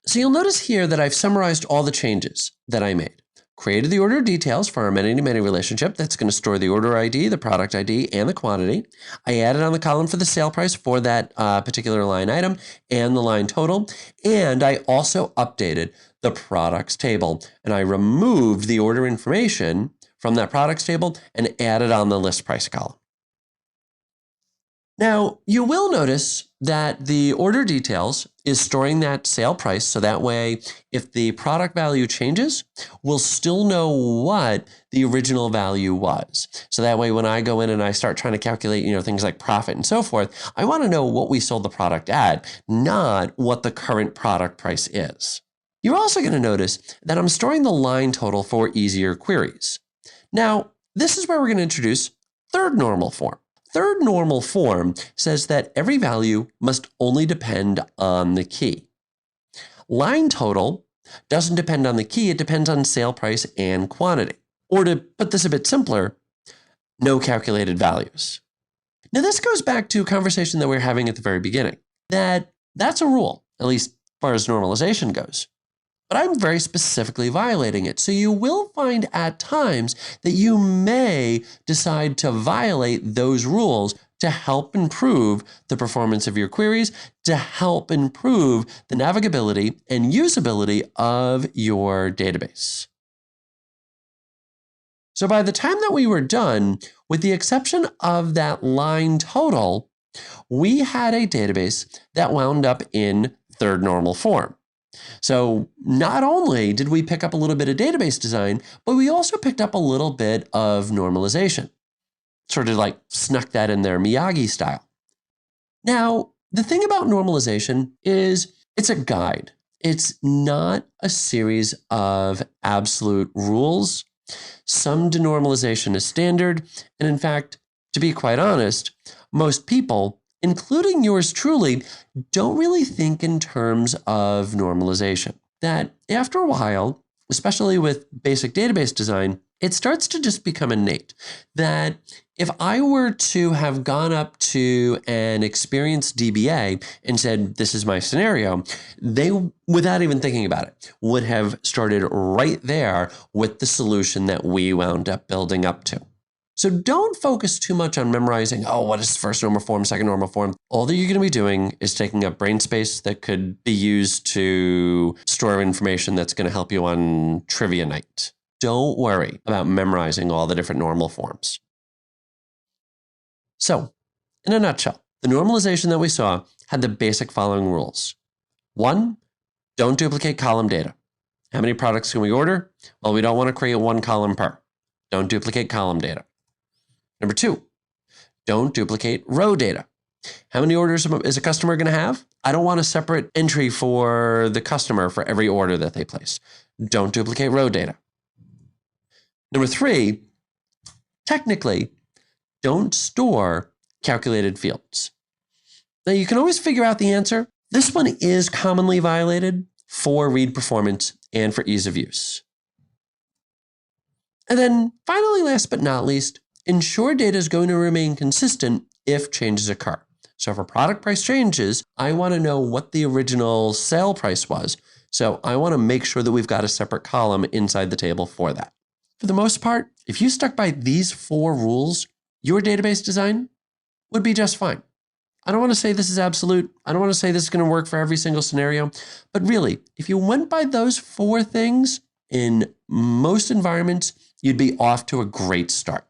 So you'll notice here that I've summarized all the changes that I made. Created the order details for our many-to-many relationship that's going to store the order ID, the product ID, and the quantity. I added on the column for the sale price for that particular line item and the line total. And I also updated the products table, and I removed the order information from that products table and added on the list price column. Now, you will notice that the order details is storing that sale price, so that way, if the product value changes, we'll still know what the original value was. So that way, when I go in and I start trying to calculate, things like profit and so forth, I want to know what we sold the product at, not what the current product price is. You're also going to notice that I'm storing the line total for easier queries. Now, this is where we're going to introduce third normal form. Third normal form says that every value must only depend on the key. Line total doesn't depend on the key, it depends on sale price and quantity. Or to put this a bit simpler, no calculated values. Now this goes back to a conversation that we were having at the very beginning, that's a rule, at least as far as normalization goes. But I'm very specifically violating it. So you will find at times that you may decide to violate those rules to help improve the performance of your queries, to help improve the navigability and usability of your database. So by the time that we were done, with the exception of that line total, we had a database that wound up in third normal form. So not only did we pick up a little bit of database design, but we also picked up a little bit of normalization. Sort of like snuck that in there Miyagi style. Now, the thing about normalization is it's a guide. It's not a series of absolute rules. Some denormalization is standard. And in fact, to be quite honest, most people, including yours truly, don't really think in terms of normalization. That after a while, especially with basic database design, it starts to just become innate. That if I were to have gone up to an experienced DBA and said, this is my scenario, they, without even thinking about it, would have started right there with the solution that we wound up building up to. So don't focus too much on memorizing, what is first normal form, second normal form. All that you're going to be doing is taking up brain space that could be used to store information that's going to help you on trivia night. Don't worry about memorizing all the different normal forms. So, in a nutshell, the normalization that we saw had the basic following rules. 1, don't duplicate column data. How many products can we order? Well, we don't want to create one column per. Don't duplicate column data. Number 2, don't duplicate row data. How many orders is a customer going to have? I don't want a separate entry for the customer for every order that they place. Don't duplicate row data. Number 3, technically, don't store calculated fields. Now you can always figure out the answer. This one is commonly violated for read performance and for ease of use. And then finally, last but not least, ensure data is going to remain consistent if changes occur. So if a product price changes, I want to know what the original sale price was. So I want to make sure that we've got a separate column inside the table for that. For the most part, if you stuck by these 4 rules, your database design would be just fine. I don't want to say this is absolute. I don't want to say this is going to work for every single scenario. But really, if you went by those 4 things in most environments, you'd be off to a great start.